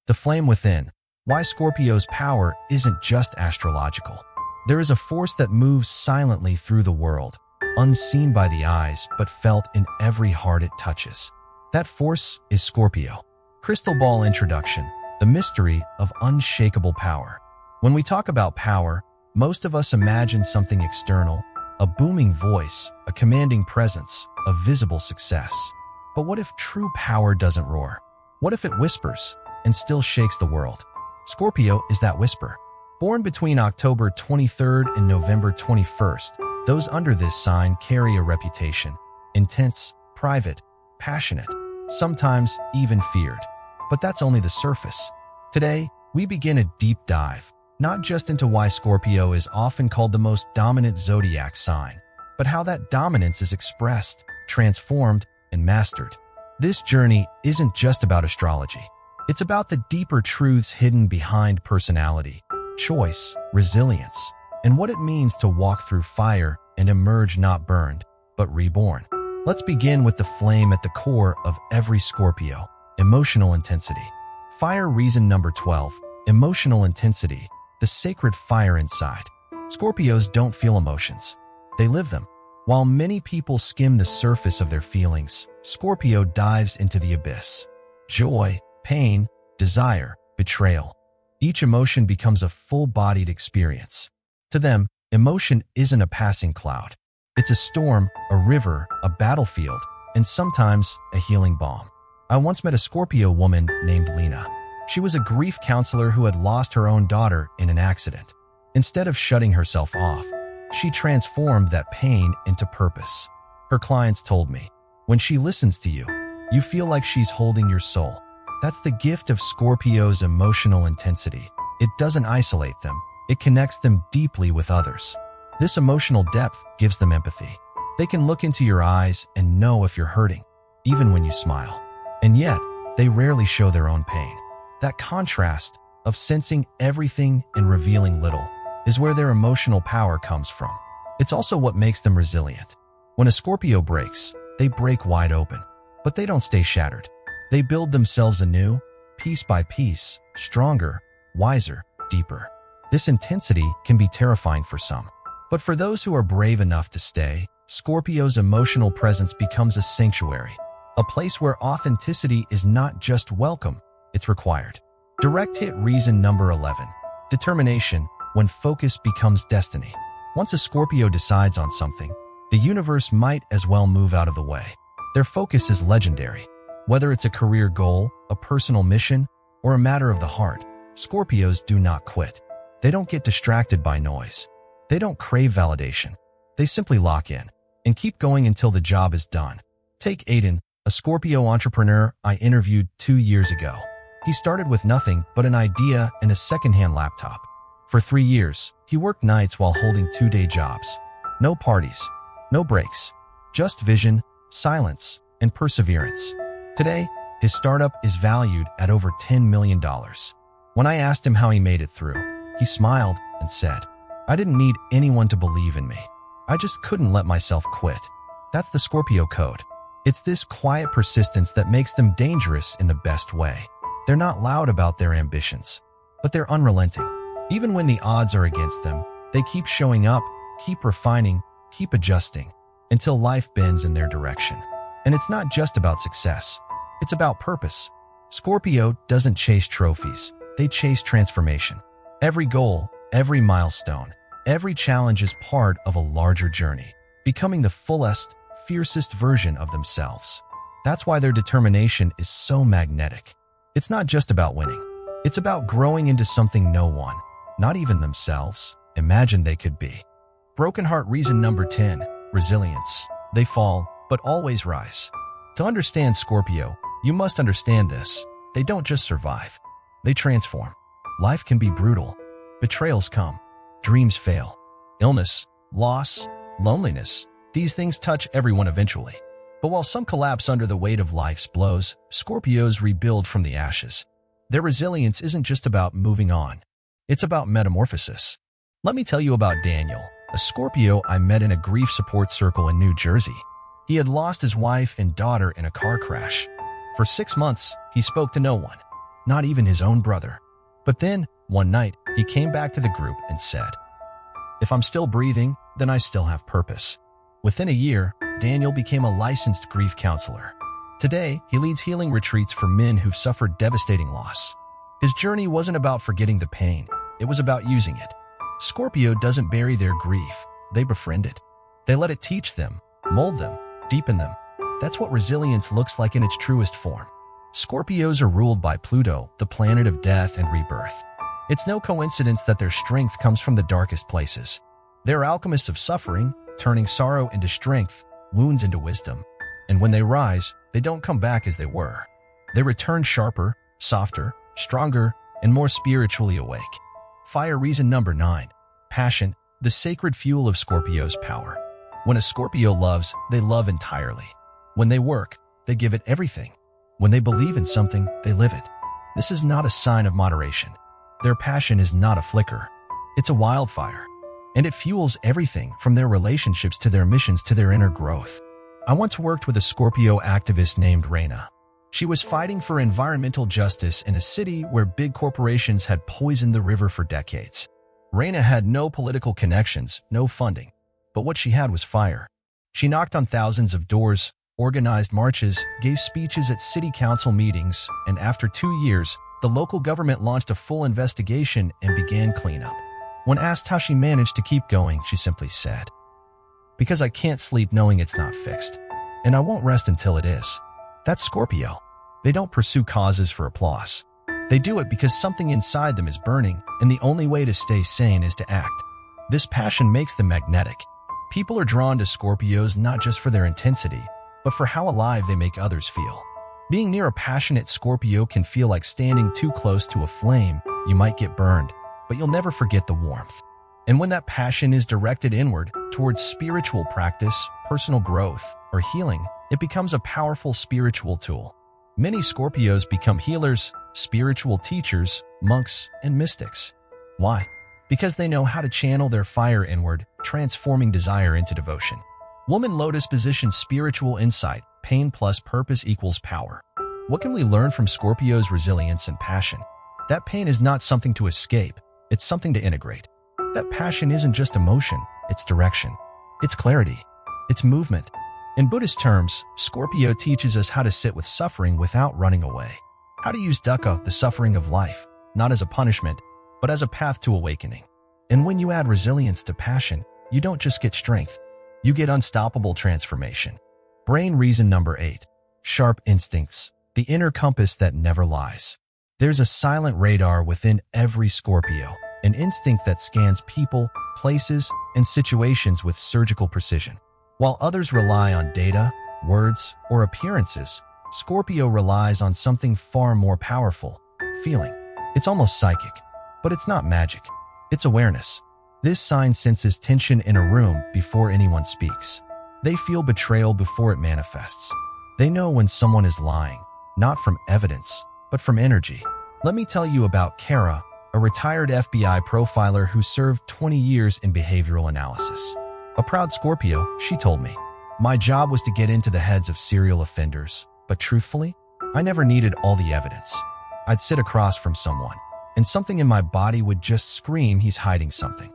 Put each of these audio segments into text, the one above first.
The flame within. Why Scorpio's power isn't just astrological. There is a force that moves silently through the world, unseen by the eyes but felt in every heart it touches. That force is Scorpio. Crystal Ball Introduction. The mystery of unshakable power. When we talk about power, most of us imagine something external, a booming voice, a commanding presence, a visible success. But what if true power doesn't roar? What if it whispers and still shakes the world? Scorpio is that whisper. Born between October 23rd and November 21st, those under this sign carry a reputation. Intense, private, passionate, sometimes even feared. But that's only the surface. Today, we begin a deep dive, not just into why Scorpio is often called the most dominant zodiac sign, but how that dominance is expressed, transformed, and mastered. This journey isn't just about astrology. It's about the deeper truths hidden behind personality, choice, resilience, and what it means to walk through fire and emerge not burned, but reborn. Let's begin with the flame at the core of every Scorpio: emotional intensity. Fire reason number 12, emotional intensity, the sacred fire inside. Scorpios don't feel emotions. They live them. While many people skim the surface of their feelings, Scorpio dives into the abyss. Joy, pain, desire, betrayal. Each emotion becomes a full-bodied experience. To them, emotion isn't a passing cloud. It's a storm, a river, a battlefield, and sometimes a healing balm. I once met a Scorpio woman named Lena. She was a grief counselor who had lost her own daughter in an accident. Instead of shutting herself off, she transformed that pain into purpose. Her clients told me, when she listens to you, you feel like she's holding your soul. That's the gift of Scorpio's emotional intensity. It doesn't isolate them. It connects them deeply with others. This emotional depth gives them empathy. They can look into your eyes and know if you're hurting, even when you smile. And yet, they rarely show their own pain. That contrast of sensing everything and revealing little is where their emotional power comes from. It's also what makes them resilient. When a Scorpio breaks, they break wide open, but they don't stay shattered. They build themselves anew, piece by piece, stronger, wiser, deeper. This intensity can be terrifying for some. But for those who are brave enough to stay, Scorpio's emotional presence becomes a sanctuary. A place where authenticity is not just welcome, it's required. Direct hit reason number 11. Determination, when focus becomes destiny. Once a Scorpio decides on something, the universe might as well move out of the way. Their focus is legendary. Whether it's a career goal, a personal mission, or a matter of the heart, Scorpios do not quit. They don't get distracted by noise. They don't crave validation. They simply lock in and keep going until the job is done. Take Aiden, a Scorpio entrepreneur I interviewed 2 years ago. He started with nothing but an idea and a secondhand laptop. For 3 years, he worked nights while holding 2-day jobs. No parties, no breaks, just vision, silence, and perseverance. Today, his startup is valued at over $10 million. When I asked him how he made it through, he smiled and said, "I didn't need anyone to believe in me. I just couldn't let myself quit." That's the Scorpio code. It's this quiet persistence that makes them dangerous in the best way. They're not loud about their ambitions, but they're unrelenting. Even when the odds are against them, they keep showing up, keep refining, keep adjusting, until life bends in their direction. And it's not just about success. It's about purpose. Scorpio doesn't chase trophies. They chase transformation. Every goal, every milestone, every challenge is part of a larger journey, becoming the fullest, fiercest version of themselves. That's why their determination is so magnetic. It's not just about winning. It's about growing into something no one, not even themselves, imagined they could be. Broken heart reason number 10, resilience. They fall, but always rise. To understand Scorpio, you must understand this. They don't just survive. They transform. Life can be brutal. Betrayals come. Dreams fail. Illness, loss, loneliness. These things touch everyone eventually. But while some collapse under the weight of life's blows, Scorpios rebuild from the ashes. Their resilience isn't just about moving on. It's about metamorphosis. Let me tell you about Daniel, a Scorpio I met in a grief support circle in New Jersey. He had lost his wife and daughter in a car crash. For 6 months, he spoke to no one. not even his own brother. But then, one night, he came back to the group and said, "If I'm still breathing, then I still have purpose." Within a year, Daniel became a licensed grief counselor. Today, he leads healing retreats for men who've suffered devastating loss. His journey wasn't about forgetting the pain, it was about using it. Scorpio doesn't bury their grief, they befriend it. They let it teach them, mold them, deepen them. That's what resilience looks like in its truest form. Scorpios are ruled by Pluto, the planet of death and rebirth. It's no coincidence that their strength comes from the darkest places. They're alchemists of suffering, turning sorrow into strength, wounds into wisdom. And when they rise, they don't come back as they were. They return sharper, softer, stronger, and more spiritually awake. Fire reason number 9. Passion, the sacred fuel of Scorpio's power. When a Scorpio loves, they love entirely. When they work, they give it everything. When they believe in something, they live it. This is not a sign of moderation. Their passion is not a flicker. It's a wildfire. And it fuels everything from their relationships to their missions to their inner growth. I once worked with a Scorpio activist named Reina. She was fighting for environmental justice in a city where big corporations had poisoned the river for decades. Reina had no political connections, no funding. But what she had was fire. She knocked on thousands of doors, organized marches, gave speeches at city council meetings, and after 2 years, the local government launched a full investigation and began cleanup. When asked how she managed to keep going, she simply said, "Because I can't sleep knowing it's not fixed. And I won't rest until it is." That's Scorpio. They don't pursue causes for applause. They do it because something inside them is burning, and the only way to stay sane is to act. This passion makes them magnetic. People are drawn to Scorpios not just for their intensity, but for how alive they make others feel. Being near a passionate Scorpio can feel like standing too close to a flame. You might get burned, but you'll never forget the warmth. And when that passion is directed inward, towards spiritual practice, personal growth, or healing, it becomes a powerful spiritual tool. Many Scorpios become healers, spiritual teachers, monks, and mystics. Why? Because they know how to channel their fire inward, transforming desire into devotion. Woman Lotus positions spiritual insight, pain plus purpose equals power. What can we learn from Scorpio's resilience and passion? That pain is not something to escape, it's something to integrate. That passion isn't just emotion, it's direction. It's clarity. It's movement. In Buddhist terms, Scorpio teaches us how to sit with suffering without running away. How to use dukkha, the suffering of life, not as a punishment, but as a path to awakening. And when you add resilience to passion, you don't just get strength, you get unstoppable transformation. Brain reason number 8. Sharp instincts, the inner compass that never lies. There's a silent radar within every Scorpio, an instinct that scans people, places, and situations with surgical precision. While others rely on data, words, or appearances, Scorpio relies on something far more powerful, feeling. It's almost psychic, but it's not magic. It's awareness. This sign senses tension in a room before anyone speaks. They feel betrayal before it manifests. They know when someone is lying, not from evidence, but from energy. Let me tell you about Kara, a retired FBI profiler who served 20 years in behavioral analysis. A proud Scorpio, she told me. My job was to get into the heads of serial offenders, but truthfully, I never needed all the evidence. I'd sit across from someone, and something in my body would just scream he's hiding something.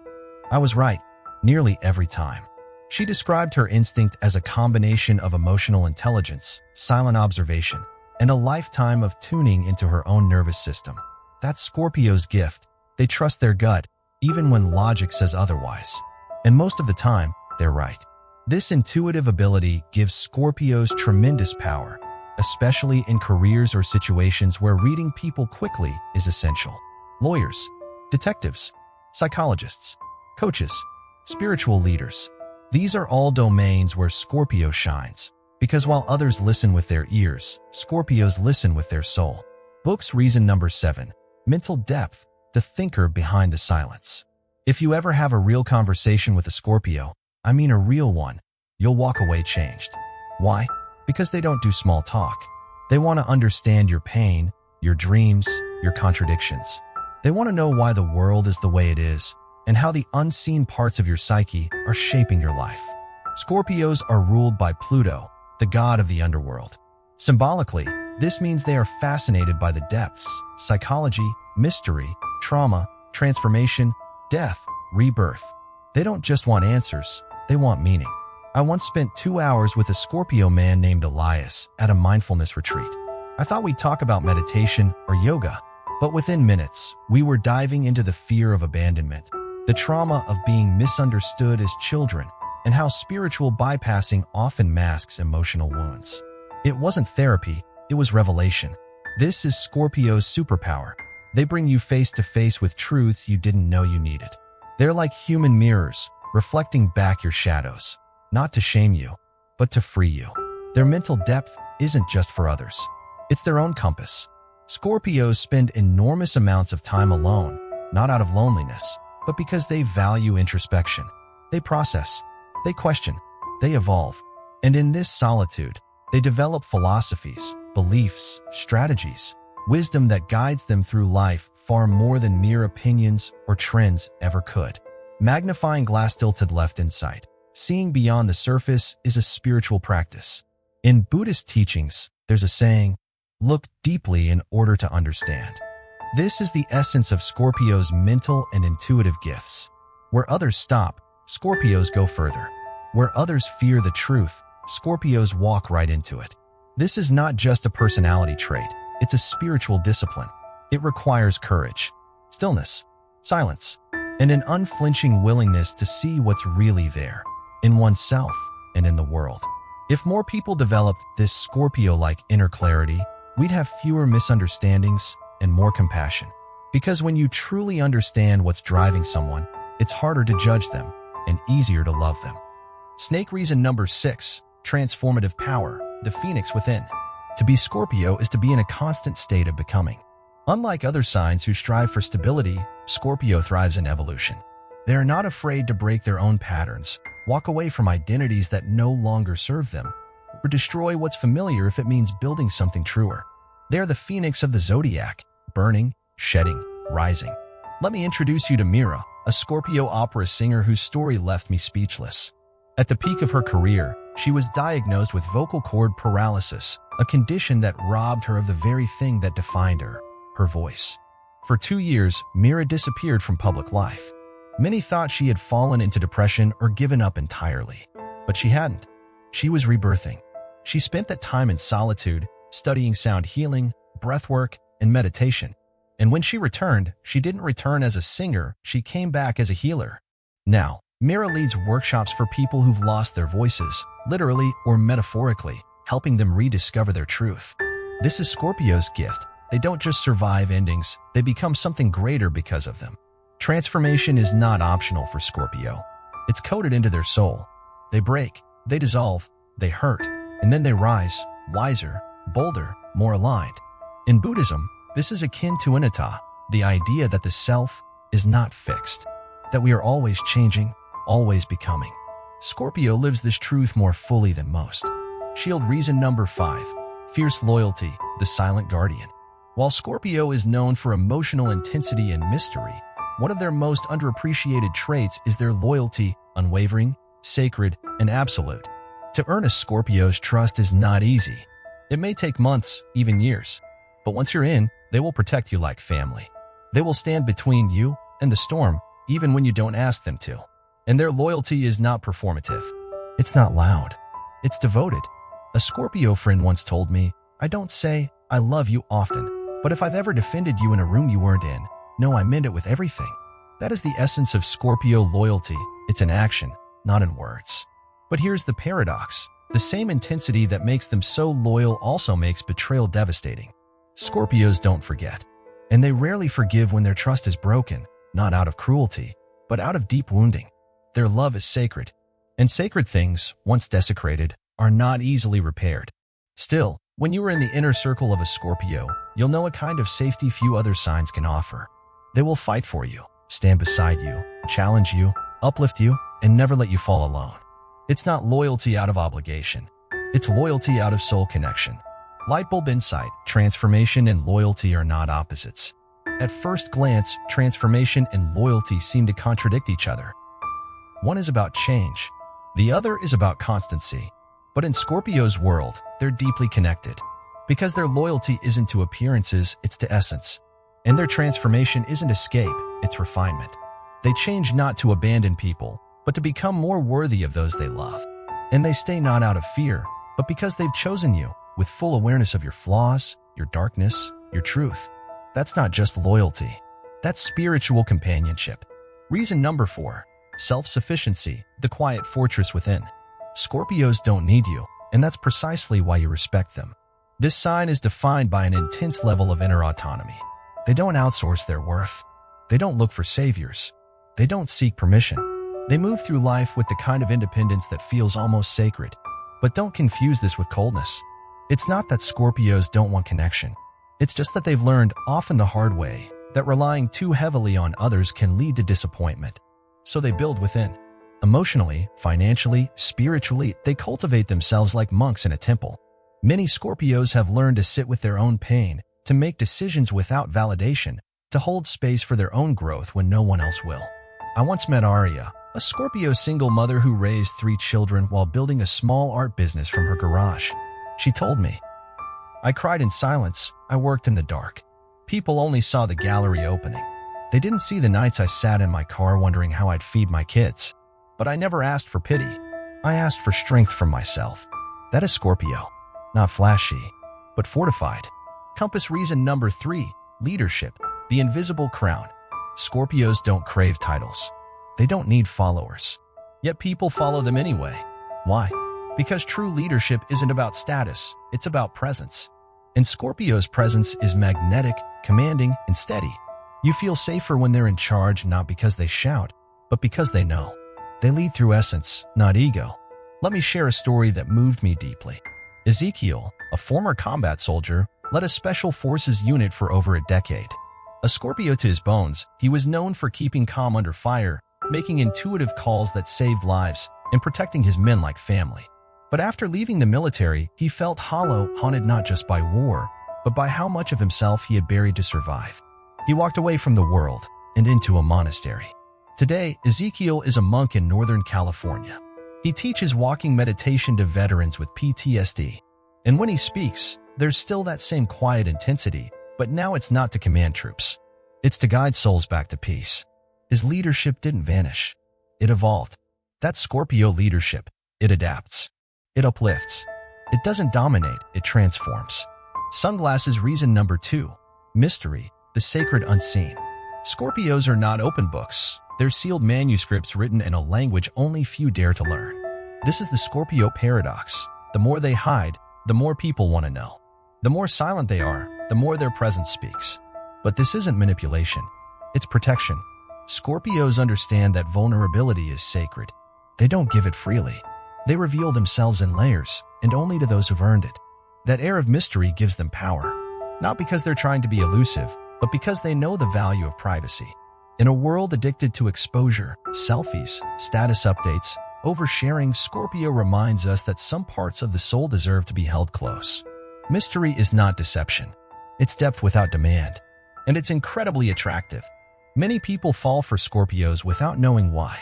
I was right, nearly every time. She described her instinct as a combination of emotional intelligence, silent observation, and a lifetime of tuning into her own nervous system. That's Scorpio's gift. They trust their gut, even when logic says otherwise. And most of the time, they're right. This intuitive ability gives Scorpios tremendous power, especially in careers or situations where reading people quickly is essential. Lawyers, detectives, psychologists, coaches, spiritual leaders. These are all domains where Scorpio shines, because while others listen with their ears, Scorpios listen with their soul. Books reason number 7. Mental depth, the thinker behind the silence. If you ever have a real conversation with a Scorpio, I mean a real one, you'll walk away changed. Why? Because they don't do small talk. They want to understand your pain, your dreams, your contradictions. They want to know why the world is the way it is, and how the unseen parts of your psyche are shaping your life. Scorpios are ruled by Pluto, the god of the underworld. Symbolically, This means they are fascinated by the depths, psychology, mystery, trauma, transformation, death, rebirth. They don't just want answers, they want meaning. I once spent 2 hours with a Scorpio man named Elias at a mindfulness retreat. I thought we'd talk about meditation or yoga, but within minutes, we were diving into the fear of abandonment, the trauma of being misunderstood as children, and how spiritual bypassing often masks emotional wounds. It wasn't therapy, it was revelation. This is Scorpio's superpower. They bring you face to face with truths you didn't know you needed. They're like human mirrors, reflecting back your shadows, not to shame you, but to free you. Their mental depth isn't just for others. It's their own compass. Scorpios spend enormous amounts of time alone, not out of loneliness, but because they value introspection. They process, they question, they evolve. And in this solitude, they develop philosophies, beliefs, strategies, wisdom that guides them through life far more than mere opinions or trends ever could. Magnifying glass tilted left insight. Seeing beyond the surface is a spiritual practice. In Buddhist teachings, there's a saying, look deeply in order to understand. This is the essence of Scorpio's mental and intuitive gifts. Where others stop, Scorpios go further. Where others fear the truth, Scorpios walk right into it. This is not just a personality trait, it's a spiritual discipline. It requires courage, stillness, silence, and an unflinching willingness to see what's really there, in oneself and in the world. If more people developed this Scorpio-like inner clarity, we'd have fewer misunderstandings and more compassion. Because when you truly understand what's driving someone, it's harder to judge them and easier to love them. Snake reason number 6, transformative power, the phoenix within. To be Scorpio is to be in a constant state of becoming. Unlike other signs who strive for stability, Scorpio thrives in evolution. They are not afraid to break their own patterns, walk away from identities that no longer serve them, or destroy what's familiar if it means building something truer. They are the phoenix of the Zodiac, burning, shedding, rising. Let me introduce you to Mira, a Scorpio opera singer whose story left me speechless. At the peak of her career, she was diagnosed with vocal cord paralysis, a condition that robbed her of the very thing that defined her, her voice. For 2 years, Mira disappeared from public life. Many thought she had fallen into depression or given up entirely. But she hadn't. She was rebirthing. She spent that time in solitude, studying sound healing, breathwork, and meditation. And when she returned, she didn't return as a singer, she came back as a healer. Now, Mira leads workshops for people who've lost their voices, literally or metaphorically, helping them rediscover their truth. This is Scorpio's gift. They don't just survive endings, they become something greater because of them. Transformation is not optional for Scorpio. It's coded into their soul. They break, they dissolve, they hurt, and then they rise, wiser, bolder, more aligned. In Buddhism, this is akin to anatta, the idea that the self is not fixed, that we are always changing, always becoming. Scorpio lives this truth more fully than most. Shield reason number 5, fierce loyalty, the silent guardian. While Scorpio is known for emotional intensity and mystery, one of their most underappreciated traits is their loyalty, unwavering, sacred, and absolute. To earn a Scorpio's trust is not easy. It may take months, even years. But once you're in, they will protect you like family. They will stand between you and the storm, even when you don't ask them to. And their loyalty is not performative. It's not loud. It's devoted. A Scorpio friend once told me, I don't say, I love you often, but if I've ever defended you in a room you weren't in, no, I meant it with everything. That is the essence of Scorpio loyalty. It's in action, not in words. But here's the paradox. The same intensity that makes them so loyal also makes betrayal devastating. Scorpios don't forget. And they rarely forgive when their trust is broken, not out of cruelty, but out of deep wounding. Their love is sacred. And sacred things, once desecrated, are not easily repaired. Still, when you are in the inner circle of a Scorpio, you'll know a kind of safety few other signs can offer. They will fight for you, stand beside you, challenge you, uplift you, and never let you fall alone. It's not loyalty out of obligation. It's loyalty out of soul connection. Lightbulb insight, transformation and loyalty are not opposites. At first glance, transformation and loyalty seem to contradict each other. One is about change. The other is about constancy. But in Scorpio's world, they're deeply connected. Because their loyalty isn't to appearances, it's to essence. And their transformation isn't escape, it's refinement. They change not to abandon people, but to become more worthy of those they love. And they stay not out of fear, but because they've chosen you, with full awareness of your flaws, your darkness, your truth. That's not just loyalty. That's spiritual companionship. Reason number 4. Self-sufficiency, the quiet fortress within. Scorpios don't need you, and that's precisely why you respect them. This sign is defined by an intense level of inner autonomy. They don't outsource their worth. They don't look for saviors. They don't seek permission. They move through life with the kind of independence that feels almost sacred. But don't confuse this with coldness. It's not that Scorpios don't want connection. It's just that they've learned, often the hard way, that relying too heavily on others can lead to disappointment. So they build within. Emotionally, financially, spiritually, they cultivate themselves like monks in a temple. Many Scorpios have learned to sit with their own pain, to make decisions without validation, to hold space for their own growth when no one else will. I once met Aria, a Scorpio single mother who raised 3 children while building a small art business from her garage. She told me, "I cried in silence. I worked in the dark. People only saw the gallery opening. They didn't see the nights I sat in my car wondering how I'd feed my kids. But I never asked for pity. I asked for strength from myself." That is Scorpio. Not flashy, but fortified. Compass reason number 3, leadership, the invisible crown. Scorpios don't crave titles. They don't need followers. Yet people follow them anyway. Why? Because true leadership isn't about status, it's about presence. And Scorpio's presence is magnetic, commanding, and steady. You feel safer when they're in charge, not because they shout, but because they know. They lead through essence, not ego. Let me share a story that moved me deeply. Ezekiel, a former combat soldier, led a special forces unit for over a decade. A Scorpio to his bones, he was known for keeping calm under fire, making intuitive calls that saved lives, and protecting his men like family. But after leaving the military, he felt hollow, haunted not just by war, but by how much of himself he had buried to survive. He walked away from the world and into a monastery. Today, Ezekiel is a monk in Northern California. He teaches walking meditation to veterans with PTSD. And when he speaks, there's still that same quiet intensity, but now it's not to command troops. It's to guide souls back to peace. His leadership didn't vanish. It evolved. That's Scorpio leadership. It adapts. It uplifts. It doesn't dominate, it transforms. Sunglasses reason number 2. Mystery, the sacred unseen. Scorpios are not open books. They're sealed manuscripts written in a language only few dare to learn. This is the Scorpio paradox. The more they hide, the more people want to know. The more silent they are, the more their presence speaks. But this isn't manipulation. It's protection. Scorpios understand that vulnerability is sacred. They don't give it freely. They reveal themselves in layers, and only to those who've earned it. That air of mystery gives them power. Not because they're trying to be elusive, but because they know the value of privacy. In a world addicted to exposure, selfies, status updates, oversharing, Scorpio reminds us that some parts of the soul deserve to be held close. Mystery is not deception. It's depth without demand. And it's incredibly attractive. Many people fall for Scorpios without knowing why.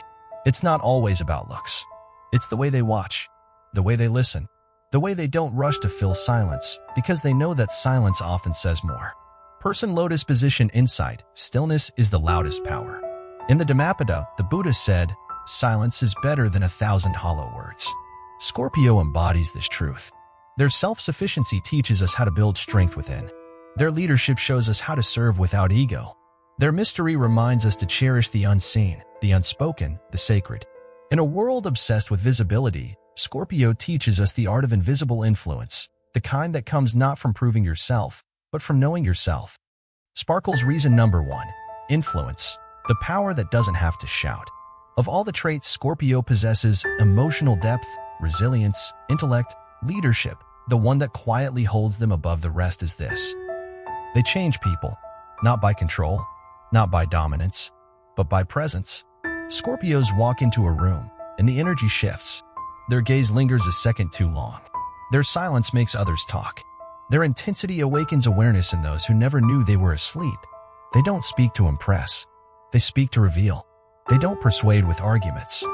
It's not always about looks. It's the way they watch, the way they listen, the way they don't rush to fill silence, because they know that silence often says more. Person Lotus position insight, stillness is the loudest power. In the Dhammapada, the Buddha said, "Silence is better than 1,000 hollow words." Scorpio embodies this truth. Their self-sufficiency teaches us how to build strength within. Their leadership shows us how to serve without ego. Their mystery reminds us to cherish the unseen, the unspoken, the sacred. In a world obsessed with visibility, Scorpio teaches us the art of invisible influence, the kind that comes not from proving yourself, but from knowing yourself. Sparkle's reason number 1, influence, the power that doesn't have to shout. Of all the traits Scorpio possesses, emotional depth, resilience, intellect, leadership, the one that quietly holds them above the rest is this. They change people, not by control, not by dominance, but by presence. Scorpios walk into a room, and the energy shifts. Their gaze lingers a second too long. Their silence makes others talk. Their intensity awakens awareness in those who never knew they were asleep. They don't speak to impress. They speak to reveal. They don't persuade with arguments.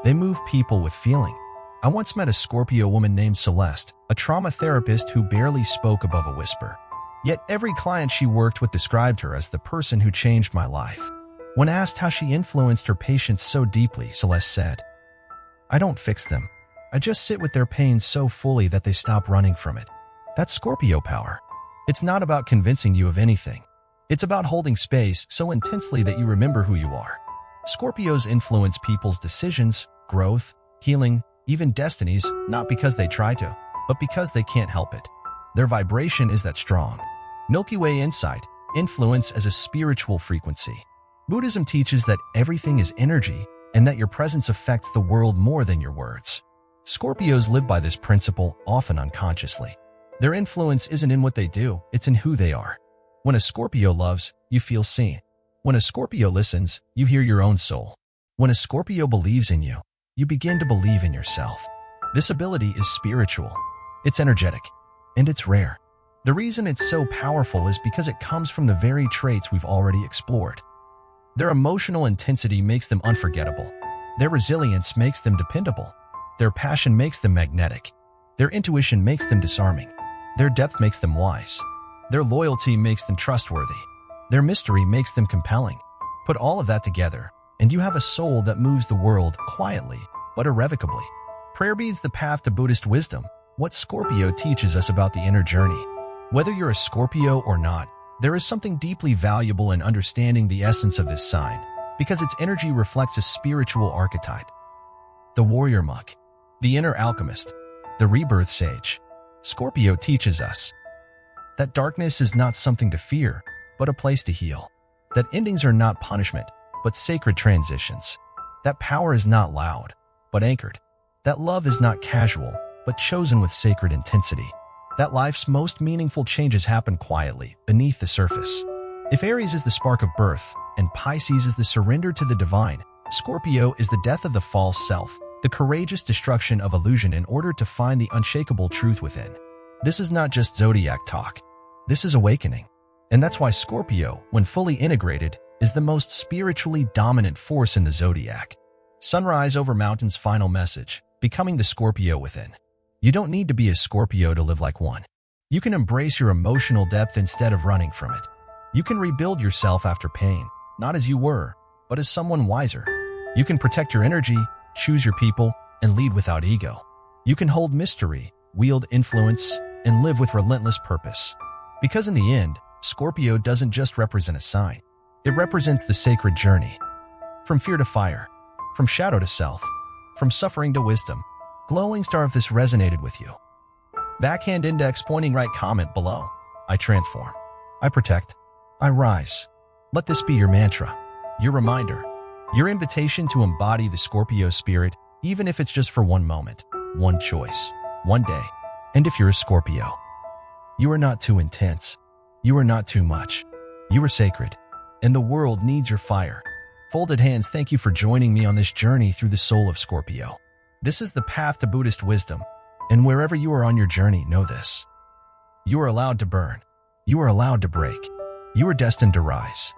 They move people with feeling. I once met a Scorpio woman named Celeste, a trauma therapist who barely spoke above a whisper. Yet every client she worked with described her as the person who changed my life. When asked how she influenced her patients so deeply, Celeste said, "I don't fix them. I just sit with their pain so fully that they stop running from it." That's Scorpio power. It's not about convincing you of anything. It's about holding space so intensely that you remember who you are. Scorpios influence people's decisions, growth, healing, even destinies, not because they try to, but because they can't help it. Their vibration is that strong. Milky Way insight, influence as a spiritual frequency. Buddhism teaches that everything is energy and that your presence affects the world more than your words. Scorpios live by this principle, often unconsciously. Their influence isn't in what they do, it's in who they are. When a Scorpio loves, you feel seen. When a Scorpio listens, you hear your own soul. When a Scorpio believes in you, you begin to believe in yourself. This ability is spiritual. It's energetic. And it's rare. The reason it's so powerful is because it comes from the very traits we've already explored. Their emotional intensity makes them unforgettable. Their resilience makes them dependable. Their passion makes them magnetic. Their intuition makes them disarming. Their depth makes them wise. Their loyalty makes them trustworthy. Their mystery makes them compelling. Put all of that together, and you have a soul that moves the world quietly, but irrevocably. Prayer beads the path to Buddhist wisdom, what Scorpio teaches us about the inner journey. Whether you're a Scorpio or not, there is something deeply valuable in understanding the essence of this sign, because its energy reflects a spiritual archetype. The warrior monk, the inner alchemist, the rebirth sage. Scorpio teaches us that darkness is not something to fear, but a place to heal. That endings are not punishment, but sacred transitions. That power is not loud, but anchored. That love is not casual, but chosen with sacred intensity. That life's most meaningful changes happen quietly, beneath the surface. If Aries is the spark of birth, and Pisces is the surrender to the divine, Scorpio is the death of the false self, the courageous destruction of illusion in order to find the unshakable truth within. This is not just Zodiac talk. This is awakening. And that's why Scorpio, when fully integrated, is the most spiritually dominant force in the Zodiac. Sunrise over mountains final message, becoming the Scorpio within. You don't need to be a Scorpio to live like one. You can embrace your emotional depth instead of running from it. You can rebuild yourself after pain, not as you were, but as someone wiser. You can protect your energy, choose your people, and lead without ego. You can hold mystery, wield influence, and live with relentless purpose. Because in the end, Scorpio doesn't just represent a sign. It represents the sacred journey. From fear to fire, from shadow to self, from suffering to wisdom. Glowing star, if this resonated with you. Backhand index pointing right, comment below. I transform. I protect. I rise. Let this be your mantra, your reminder, your invitation to embody the Scorpio spirit, even if it's just for one moment, one choice, one day. And if you're a Scorpio, you are not too intense. You are not too much. You are sacred. And the world needs your fire. Folded hands, thank you for joining me on this journey through the soul of Scorpio. This is the path to Buddhist wisdom. And wherever you are on your journey, know this. You are allowed to burn. You are allowed to break. You are destined to rise.